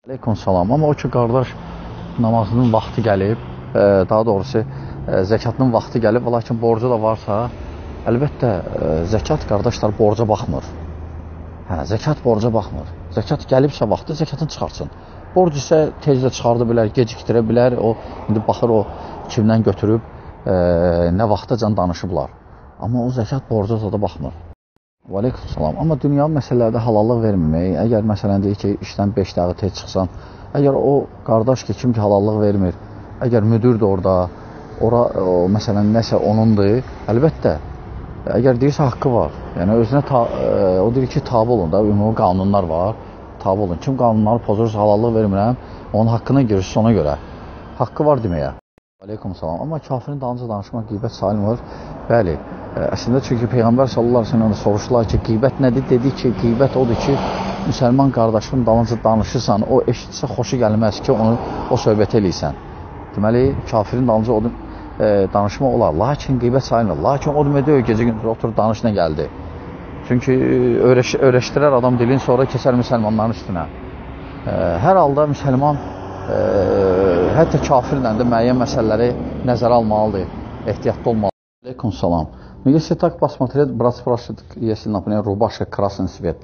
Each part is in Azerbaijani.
Aleyküm salam. Amma o ki, qardaş namazının vaxtı gəlib, daha doğrusu zəkatının vaxtı gəlib, lakin borcu da varsa, əlbəttə zəkat qardaşlar borca baxmır. Zəkat borca baxmır. Zəkat gəlibsə vaxtı zəkatını çıxartsın. Borc isə tezlə çıxardı bilər, gecikdirə bilər. O indi baxır o kimdən götürüb, nə vaxtacan danışıblar. Amma o zəkat borca da baxmır. Aleyküm salam. Amma dünya məsələlərdə halallıq verməmək, əgər məsələn deyir ki, işdən 5 dəqiqə tez çıxsan, əgər o qardaş ki, kim ki halallıq vermir, əgər müdürdür orada, məsələn nəsə onundur, əlbəttə, əgər deyirsə haqqı var. Yəni özünə, o deyir ki, tabi olun da, ümumi qanunlar var, tabi olun. Kim qanunları pozursa halallıq vermirəm, onun haqqına girirsə ona görə. Haqqı var deməyə. Aleyküm salam. Amma kafirin dalınca danışmaq qeybət sayılmır. Bəli, əslində çünki Peyğəmbər sallallahu əleyhi və səlləm soruşdular ki, qeybət nədir? Dedi ki, qeybət odur ki, müsəlman qardaşın dalınca danışırsan, o eşitsə xoşu gəlməz ki, onu o söhbət eləysən. Deməli, kafirin dalınca danışmaq olar. Lakin qeybət sayılmır. Lakin o demədə gecə gündüz oturub danış nə gəldi. Çünki öyrəşdirər adam dilin, sonra keçər müsəlmanların üstünə. Hər halda müsəlman hətta kafirlə də müəyyən məsələləri nəzərə almalıdır, ehtiyatlı olmalıdır. Алейкум салам. Но если так посмотреть, брат спрашивает, если, например, рубашка красный цвет,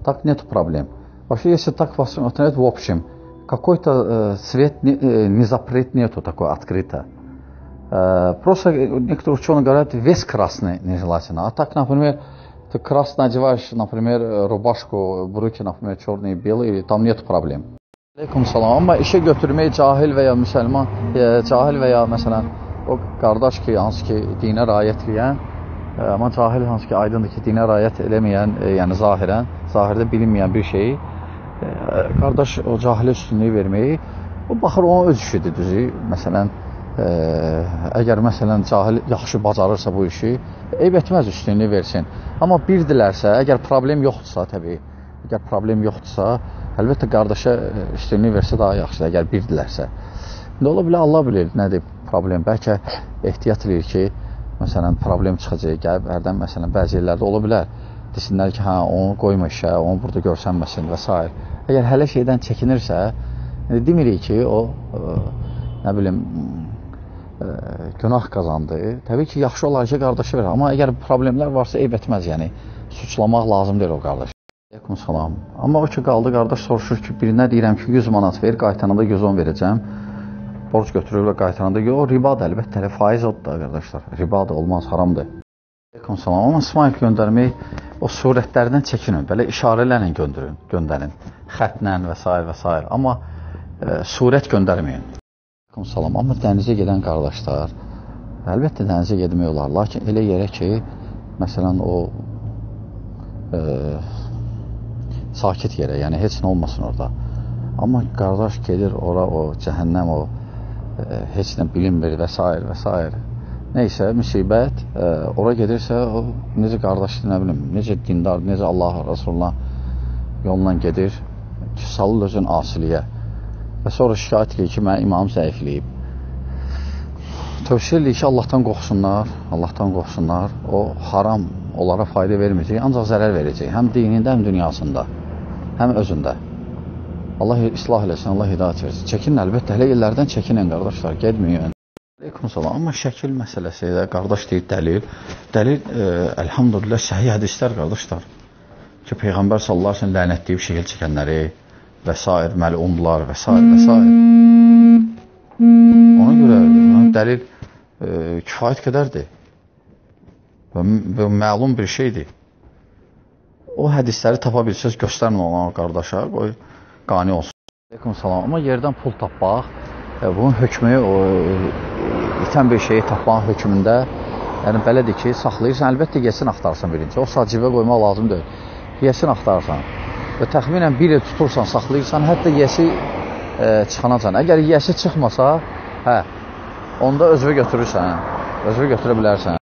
так нет проблем. Вообще, если так посмотреть, в общем, какой-то цвет не запрет нету такой открыто. Просто некоторые ученые говорят, весь красный нежелательно. А так, например, ты красно одеваешь, например, рубашку, брюки, например, черные, белые, там нет проблем. Алейкум салам. Amma işe götürmək cahil və ya müsəlman, cahil və ya məsələn o qardaş ki, hansı ki dinə riayət edən, amma cahil hansı ki aydındır ki, dinə riayət eləməyən, yəni zahirdə bilinməyən bir şeyi qardaş o cahilə üstünlüyü verməyi, o baxır onun öz işidir düzü. Məsələn, əgər məsələn cahil yaxşı bacarırsa bu işi, eyb etməz üstünlüyü versin. Amma bildilərsə, əgər problem yoxdursa təbii, əgər problem yoxdursa, əlbəttə qardaşa üstünlüyü versə daha yaxşıdır, əgər bildilərsə. İndi ola bilər, Allah bilir nədir problem. Bəlkə ehtiyat edir ki, məsələn, problem çıxacaq, gəlib hərdən, məsələn, bəzi yerlərdə ola bilər. Desinlər ki, onu qoyma işə, onu burada görsənməsin və s. Əgər hələ şeydən çəkinirsə, demirik ki, o, nə bilim, günah qazandı. Təbii ki, yaxşı olar ki, qardaşı verir. Amma əgər problemlər varsa, eyb etməz, yəni, suçlamaq lazım deyil o qardaş. Aleyküm salam. Amma o ki, qaldı, qardaş soruşur ki, birinə deyirəm ki, 100 manat ver, qaytananda 110 verəcəm. Borc götürür və qaytananda, o ribadır, əlbəttə, faiz odur da, qardaşlar. Ribadır, olmaz, haramdır. Aleyküm salam. Amma smile göndərmək, o surətlərdən çəkinin, belə işarələrlə göndərin. Xətlə və s. və s. Amma surət göndərməyin. Aleyküm salam. Amma dənizə gedən qardaşlar, əlbəttə dənizə gedmək olar. Lakin elə yerə ki, məsələn, o sakit yerə, yəni heç nə olmasın orada. Amma qardaş gedir ora, o cəhənnəm, o heç nə bilinmir və s. və s. Neysə, müsibət, ora gedirsə, o necə qardaşdır, nə bilim, necə dindar, necə Allah Rasulullah yolundan gedir, salır özün asiliyə və sonra şikayət edir ki, mən imam zəifləyib. Tövsiyə edir ki, Allahdan qorxsunlar, o haram onlara fayda verməyəcək, ancaq zərər verəcək, həm dinində, həm dünyasında, həm özündə. Allah islah eləsin, Allah hidayət versin. Çəkinin, əlbəttə, hələ yerlərdən çəkinin, qardaşlar, gedməyin. Aleyküm salam. Amma şəkil məsələsi də, qardaş deyir, dəlil, əlhamdülillah, səhih hədislər, qardaşlar, ki, Peyğəmbər sallallahu əleyhi və səlləm lənətləyib şəkil çəkənləri və s. məlumlar və s. və s. Ona görə dəlil kifayət qədərdir və məlum bir şeydir. O hədisləri tapa bilsəz, göstərin olan qardaşa, qoy, qani olsun. Aleyküm salam. Amma yerdən pul tapmaq, bunun hökmü, itən bir şeyi tapmaq hökmündə, yəni belədir ki, saxlayırsan, əlbəttə yesin axtarsan birinci. O saat cibə qoymaq lazım deyil. Yesin axtarsan və təxminən bir il tutursan, saxlayırsan, hətta yesi çıxanacan. Əgər yesi çıxmasa, onda özvə götürürsən, özvə götürə bilərsən.